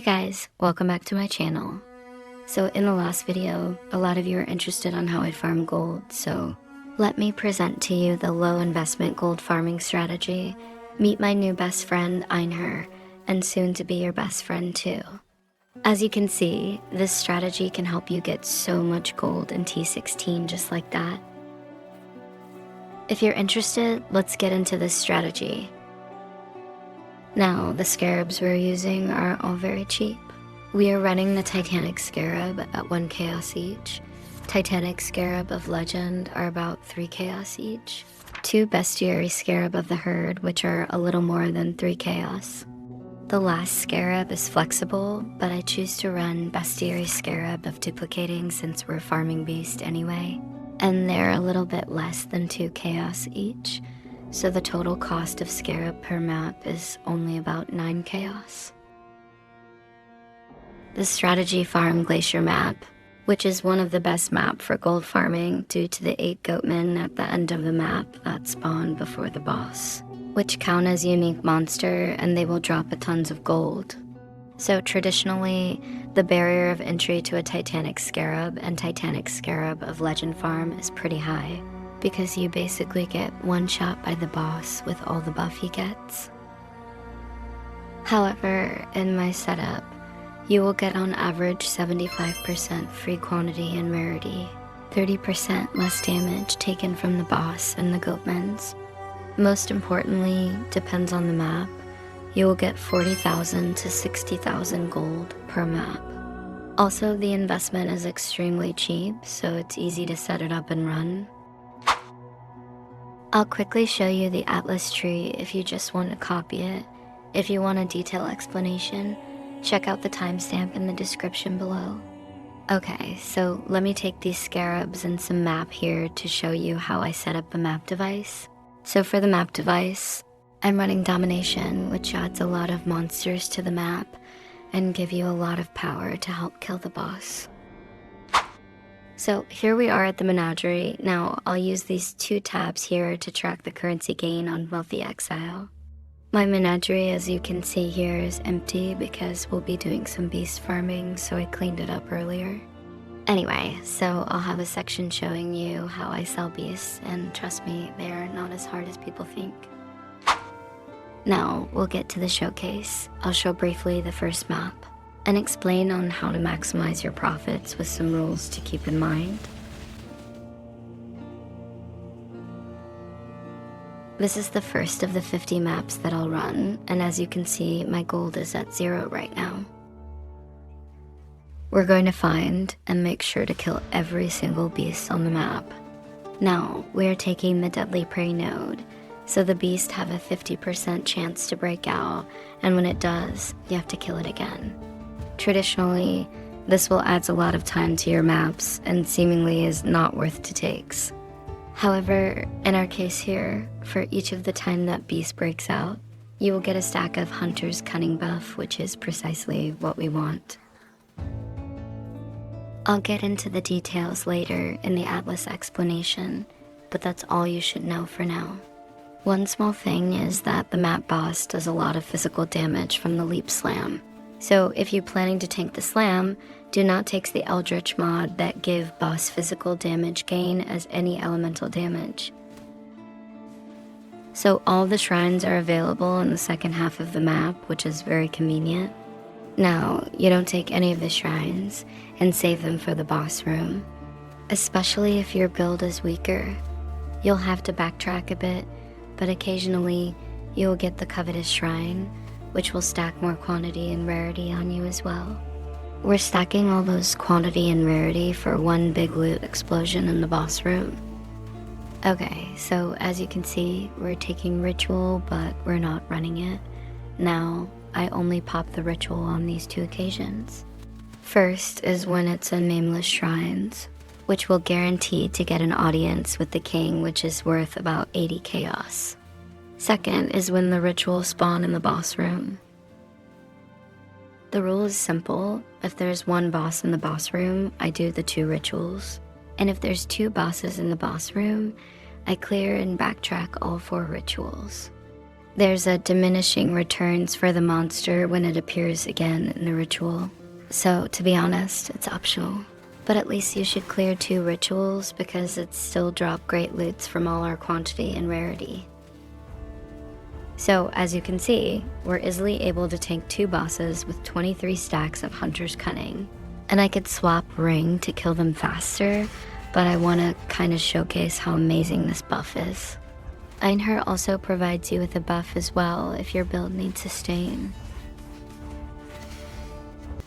guys, welcome back to my channel. So in the last video, a lot of you are interested on how I farm gold, so let me present to you the low investment gold farming strategy. Meet my new best friend, Einher, and soon to be your best friend too. As you can see, this strategy can help you get so much gold in T16 just like that. If you're interested, let's get into this strategy. Now, the Scarabs we're using are all very cheap. We are running the Titanic Scarab at 1 chaos each. Titanic Scarab of Legend are about 3 chaos each. 2 Bestiary Scarab of the Herd, which are a little more than 3 chaos. The last Scarab is flexible, but I choose to run Bestiary Scarab of Duplicating since we're farming Beast anyway. And they're a little bit less than 2 chaos each, so the total cost of Scarab per map is only about 9 chaos. The strategy farm Glacier map, which is one of the best map for gold farming due to the 8 goatmen at the end of the map that spawn before the boss, which count as unique monster and they will drop a tons of gold. So traditionally, the barrier of entry to a Titanic Scarab and Titanic Scarab of Legend farm is pretty high, because you basically get one shot by the boss with all the buff he gets. However, in my setup, you will get on average 75% free quantity and rarity, 30% less damage taken from the boss and the goatmens. Most importantly, depends on the map, you will get 40,000 to 60,000 gold per map. Also, the investment is extremely cheap, so it's easy to set it up and run. I'll quickly show you the Atlas tree if you just want to copy it. If you want a detailed explanation, check out the timestamp in the description below. Okay, so let me take these Scarabs and some map here to show you how I set up a map device. So for the map device, I'm running Domination, which adds a lot of monsters to the map and give you a lot of power to help kill the boss. So here we are at the Menagerie. Now I'll use these 2 tabs here to track the currency gain on Wealthy Exile. My Menagerie, as you can see here, is empty because we'll be doing some beast farming, so I cleaned it up earlier. Anyway, so I'll have a section showing you how I sell beasts, and trust me, they are not as hard as people think. Now, we'll get to the showcase. I'll show briefly the first map, and explain on how to maximize your profits with some rules to keep in mind. This is the first of the 50 maps that I'll run, and as you can see, my gold is at 0 right now. We're going to find and make sure to kill every single beast on the map. Now, we are taking the Deadly Prey node, so the beasts have a 50% chance to break out, and when it does, you have to kill it again. Traditionally, this will add a lot of time to your maps and seemingly is not worth to takes. However, in our case here, for each of the time that beast breaks out, you will get a stack of Hunter's Cunning buff, which is precisely what we want. I'll get into the details later in the Atlas explanation, but that's all you should know for now. One small thing is that the map boss does a lot of physical damage from the Leap Slam. So if you're planning to tank the slam, do not take the Eldritch mod that give boss physical damage gain as any elemental damage. So all the shrines are available in the second half of the map, which is very convenient. Now, you don't take any of the shrines and save them for the boss room, especially if your build is weaker. You'll have to backtrack a bit, but occasionally you'll get the covetous shrine, which will stack more quantity and rarity on you as well. We're stacking all those quantity and rarity for one big loot explosion in the boss room. Okay, so as you can see, we're taking ritual, but we're not running it. Now, I only pop the ritual on these 2 occasions. First is when it's a nameless shrines, which will guarantee to get an audience with the king, which is worth about 80 chaos. Second is when the rituals spawn in the boss room. The rule is simple. If there's 1 boss in the boss room, I do the 2 rituals. And if there's 2 bosses in the boss room, I clear and backtrack all 4 rituals. There's a diminishing returns for the monster when it appears again in the ritual. So to be honest, it's optional. But at least you should clear 2 rituals because it still drop great loots from all our quantity and rarity. So as you can see, we're easily able to tank 2 bosses with 23 stacks of Hunter's Cunning. And I could swap Ring to kill them faster, but I want to kind of showcase how amazing this buff is. Einherjar also provides you with a buff as well if your build needs sustain.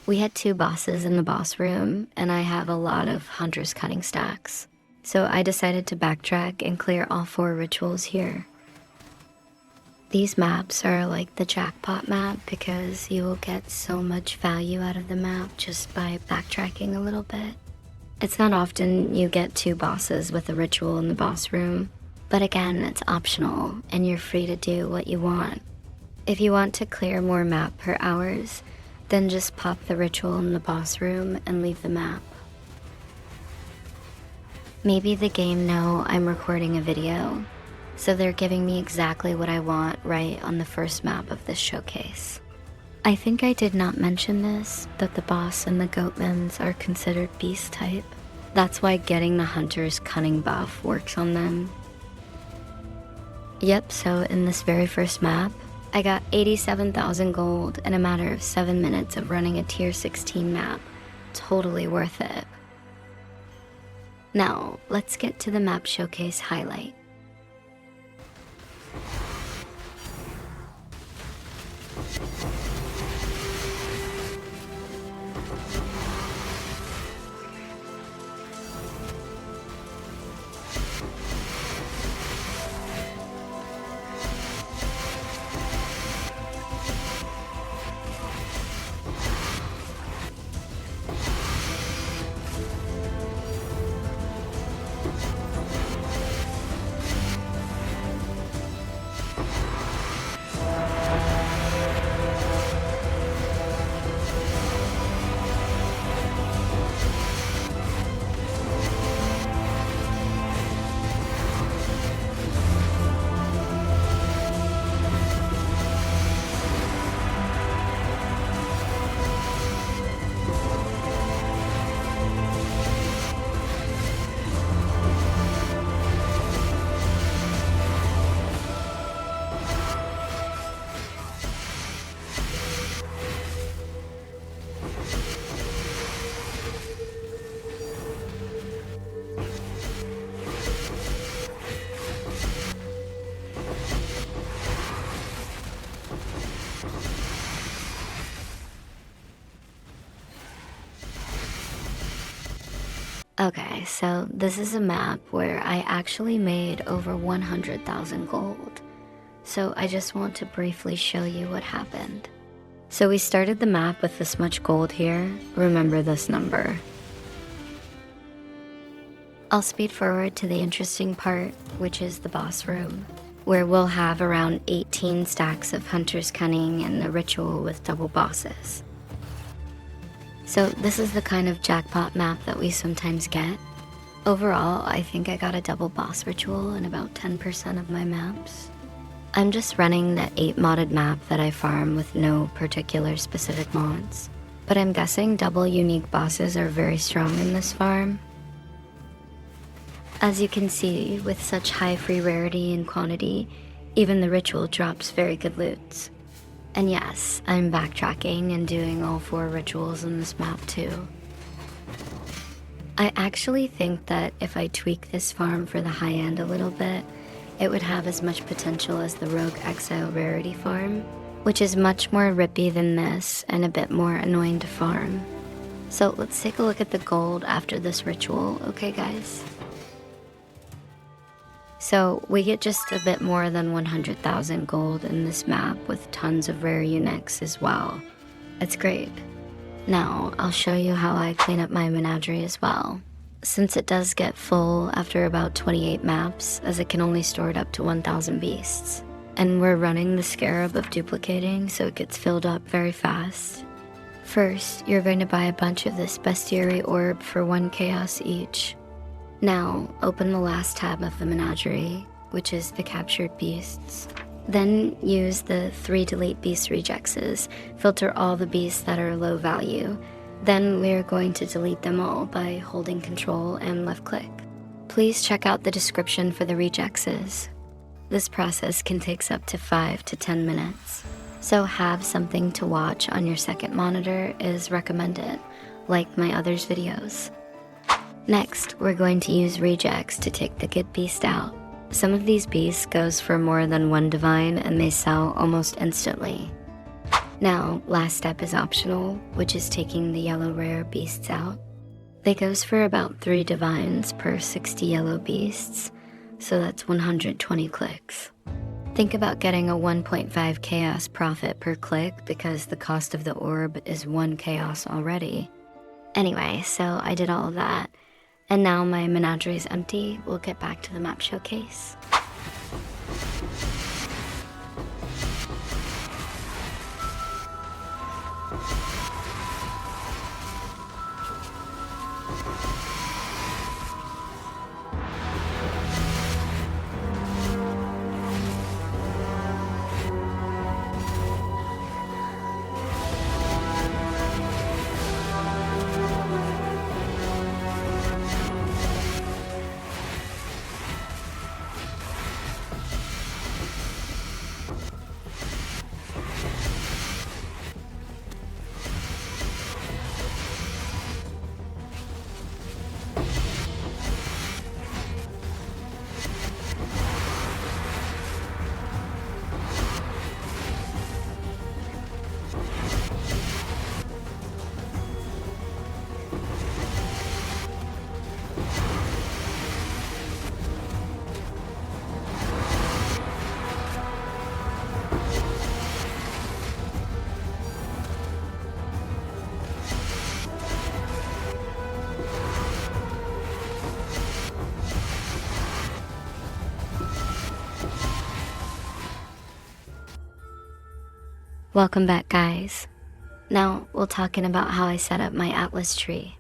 We had 2 bosses in the boss room, and I have a lot of Hunter's Cunning stacks. So I decided to backtrack and clear all 4 rituals here. These maps are like the jackpot map because you will get so much value out of the map just by backtracking a little bit. It's not often you get 2 bosses with a ritual in the boss room, but again, it's optional and you're free to do what you want. If you want to clear more map per hours, then just pop the ritual in the boss room and leave the map. Maybe the game know I'm recording a video, so they're giving me exactly what I want right on the first map of this showcase. I think I did not mention this, that the boss and the goatmans are considered beast type. That's why getting the Hunter's Cunning buff works on them. Yep, so in this very first map, I got 87,000 gold in a matter of 7 minutes of running a tier 16 map. Totally worth it. Now, let's get to the map showcase highlight. Okay, so this is a map where I actually made over 100,000 gold. So I just want to briefly show you what happened. So we started the map with this much gold here. Remember this number. I'll speed forward to the interesting part, which is the boss room, where we'll have around 18 stacks of Hunter's Cunning and a ritual with double bosses. So this is the kind of jackpot map that we sometimes get. Overall, I think I got a double boss ritual in about 10% of my maps. I'm just running the 8 modded map that I farm with no particular specific mods. But I'm guessing double unique bosses are very strong in this farm. As you can see, with such high free rarity and quantity, even the ritual drops very good loots. And yes, I'm backtracking and doing all 4 rituals in this map too. I actually think that if I tweak this farm for the high end a little bit, it would have as much potential as the Rogue Exile rarity farm, which is much more rippy than this and a bit more annoying to farm. So let's take a look at the gold after this ritual, okay guys? So we get just a bit more than 100,000 gold in this map with tons of rare uniques as well. It's great. Now I'll show you how I clean up my Menagerie as well, since it does get full after about 28 maps, as it can only store it up to 1,000 beasts. And we're running the Scarab of duplicating, so it gets filled up very fast. First, you're going to buy a bunch of this bestiary orb for 1 chaos each. Now, open the last tab of the Menagerie, which is the captured beasts. Then use the 3 delete beast rejexes, filter all the beasts that are low value. Then we're going to delete them all by holding Control and left click. Please check out the description for the rejexes. This process can take up to 5 to 10 minutes. So have something to watch on your second monitor is recommended, like my others videos. Next, we're going to use Regex to take the good beast out. Some of these beasts goes for more than 1 divine and they sell almost instantly. Now, last step is optional, which is taking the yellow rare beasts out. They goes for about 3 divines per 60 yellow beasts, so that's 120 clicks. Think about getting a 1.5 chaos profit per click because the cost of the orb is 1 chaos already. Anyway, so I did all of that. And now my menagerie is empty. We'll get back to the map showcase. Welcome back, guys. Now we're talking about how I set up my Atlas tree.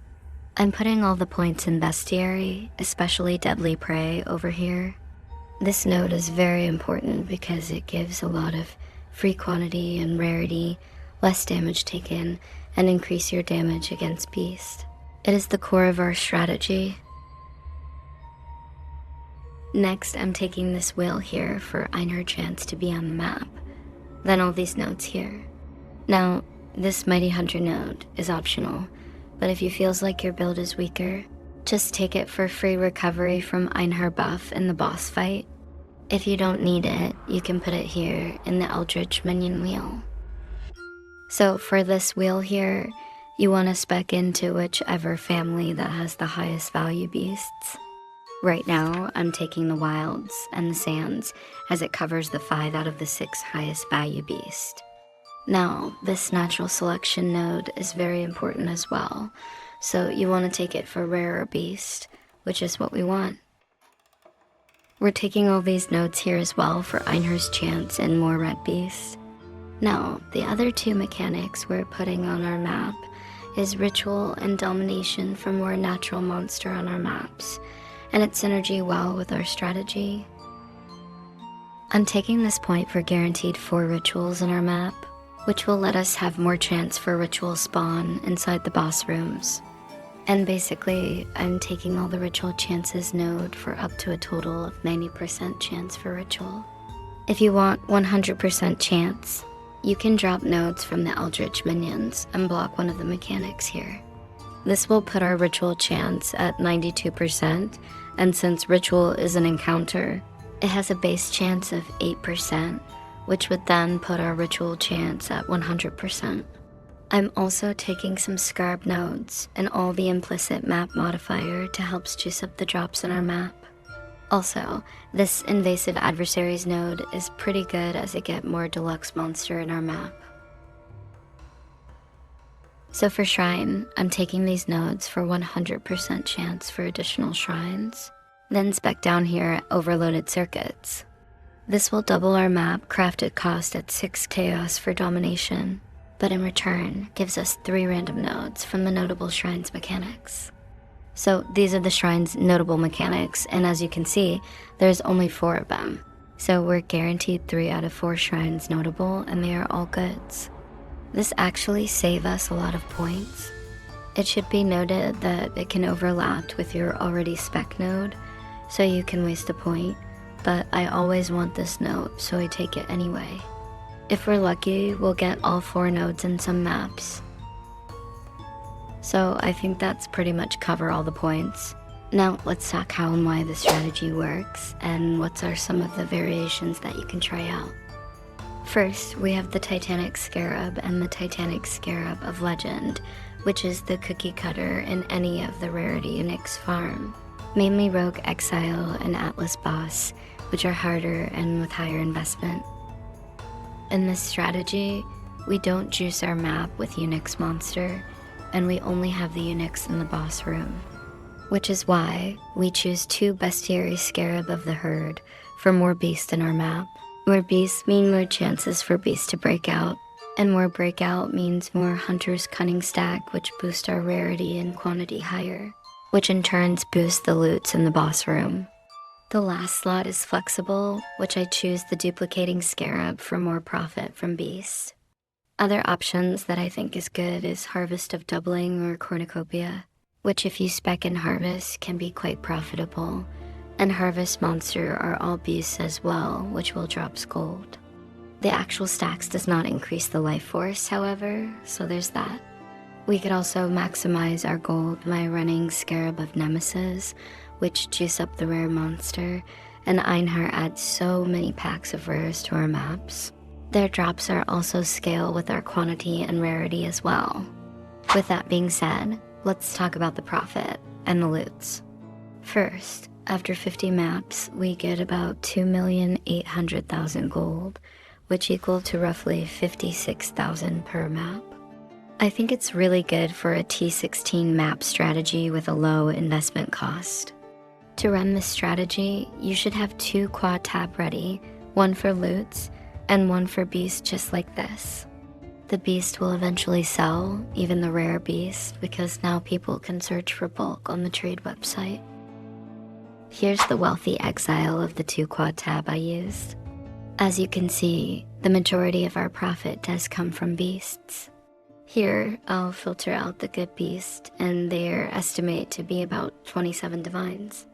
I'm putting all the points in bestiary, especially deadly prey over here. This node is very important because it gives a lot of free quantity and rarity, less damage taken, and increase your damage against beast. It is the core of our strategy. Next, I'm taking this wheel here for Einher chance to be on the map. Then all these nodes here. Now, this Mighty Hunter node is optional, but if you feels like your build is weaker, just take it for free recovery from Einher buff in the boss fight. If you don't need it, you can put it here in the Eldritch minion wheel. So for this wheel here, you want to spec into whichever family that has the highest value beasts. Right now, I'm taking the wilds and the sands as it covers the 5 out of the 6 highest value beasts. Now, this natural selection node is very important as well, so you want to take it for rarer beast, which is what we want. We're taking all these nodes here as well for Einher's chance and more red beasts. Now, the other 2 mechanics we're putting on our map is ritual and domination for more natural monster on our maps, and its synergy well with our strategy. I'm taking this point for guaranteed 4 rituals in our map, which will let us have more chance for ritual spawn inside the boss rooms. And basically, I'm taking all the ritual chances node for up to a total of 90% chance for ritual. If you want 100% chance, you can drop nodes from the Eldritch minions and block one of the mechanics here. This will put our ritual chance at 92%, and since ritual is an encounter, it has a base chance of 8%, which would then put our ritual chance at 100%. I'm also taking some Scarab nodes and all the implicit map modifier to help juice up the drops in our map. Also, this invasive adversaries node is pretty good as it gets more deluxe monster in our map. So for shrine, I'm taking these nodes for 100% chance for additional shrines, then spec down here at overloaded circuits. This will double our map crafted cost at 6 chaos for domination, but in return gives us 3 random nodes from the notable shrines mechanics. So these are the shrine's notable mechanics, and as you can see, there's only 4 of them. So we're guaranteed 3 out of 4 shrines notable, and they are all goods. This actually saves us a lot of points. It should be noted that it can overlap with your already spec node, so you can waste a point, but I always want this note, so I take it anyway. If we're lucky, we'll get all 4 nodes in some maps. So I think that's pretty much cover all the points. Now let's talk how and why the strategy works, and what are some of the variations that you can try out. First, we have the Titanic Scarab and the Titanic Scarab of Legend, which is the cookie cutter in any of the rarity Unix farm. Mainly Rogue Exile and Atlas Boss, which are harder and with higher investment. In this strategy, we don't juice our map with Unix Monster, and we only have the Unix in the boss room. Which is why we choose 2 Bestiary Scarab of the Herd for more beast in our map. More beasts mean more chances for beasts to break out, and more breakout means more Hunter's Cunning stack, which boost our rarity and quantity higher, which in turn boosts the loots in the boss room. The last slot is flexible, which I choose the Duplicating Scarab for more profit from beasts. Other options that I think is good is Harvest of Doubling or Cornucopia, which if you spec in Harvest can be quite profitable, and Harvest Monster are all beasts as well, which will drop gold. The actual stacks does not increase the life force, however, so there's that. We could also maximize our gold by running Scarab of Nemesis, which juice up the rare monster, and Einhar adds so many packs of rares to our maps. Their drops are also scale with our quantity and rarity as well. With that being said, let's talk about the profit and the loots. First, after 50 maps, we get about 2,800,000 gold, which equal to roughly 56,000 per map. I think it's really good for a T16 map strategy with a low investment cost. To run this strategy, you should have 2 quad tab ready, 1 for loots and 1 for beast just like this. The beast will eventually sell, even the rare beast, because now people can search for bulk on the trade website. Here's the wealthy exile of the 2 quad tab I used. As you can see, the majority of our profit does come from beasts. Here, I'll filter out the good beast, and they're estimated to be about 27 divines.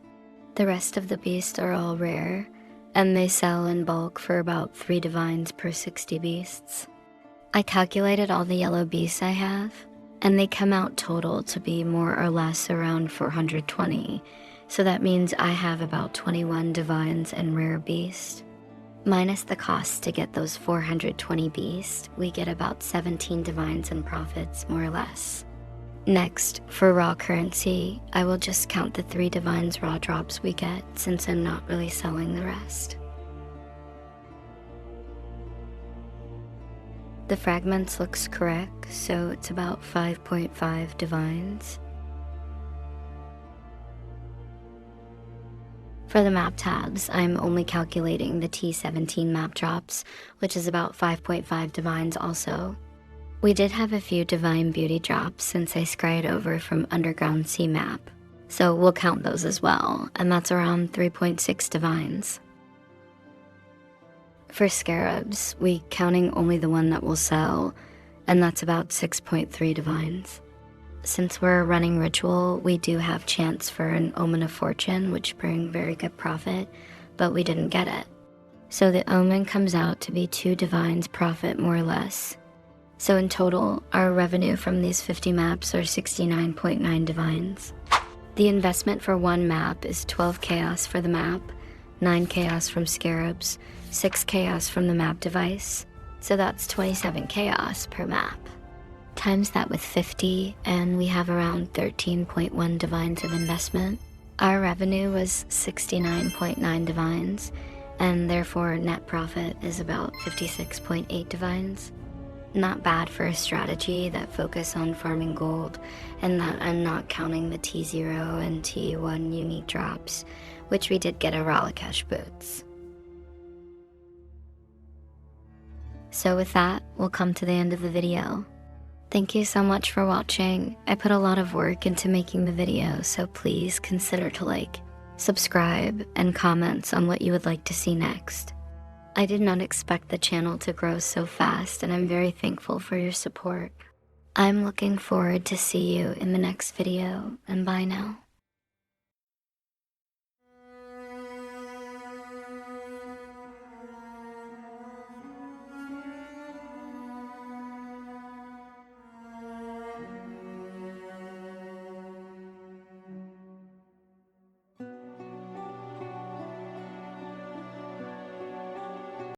The rest of the beasts are all rare, and they sell in bulk for about 3 divines per 60 beasts. I calculated all the yellow beasts I have, and they come out total to be more or less around 420, so that means I have about 21 divines and rare beasts. Minus the cost to get those 420 beasts, we get about 17 divines and profits, more or less. Next, for raw currency, I will just count the 3 divines raw drops we get, since I'm not really selling the rest. The fragments looks correct, so it's about 5.5 divines. For the map tabs, I'm only calculating the T17 map drops, which is about 5.5 divines also. We did have a few divine beauty drops since I scryed over from Underground Sea map, so we'll count those as well, and that's around 3.6 divines. For Scarabs, we counting only the one that will sell, and that's about 6.3 divines. Since we're running ritual, we do have chance for an Omen of Fortune, which bring very good profit, but we didn't get it. So the Omen comes out to be 2 divines profit more or less. So in total, our revenue from these 50 maps are 69.9 divines. The investment for 1 map is 12 chaos for the map, 9 chaos from Scarabs, 6 chaos from the map device, so that's 27 chaos per map. Times that with 50, and we have around 13.1 divines of investment. Our revenue was 69.9 divines, and therefore net profit is about 56.8 divines. Not bad for a strategy that focus on farming gold, and that I'm not counting the T0 and T1 unique drops, which we did get a Ralakesh boots. So with that, we'll come to the end of the video. Thank you so much for watching. I put a lot of work into making the video, so please consider to like, subscribe, and comments on what you would like to see next. I did not expect the channel to grow so fast, and I'm very thankful for your support. I'm looking forward to see you in the next video, and bye now.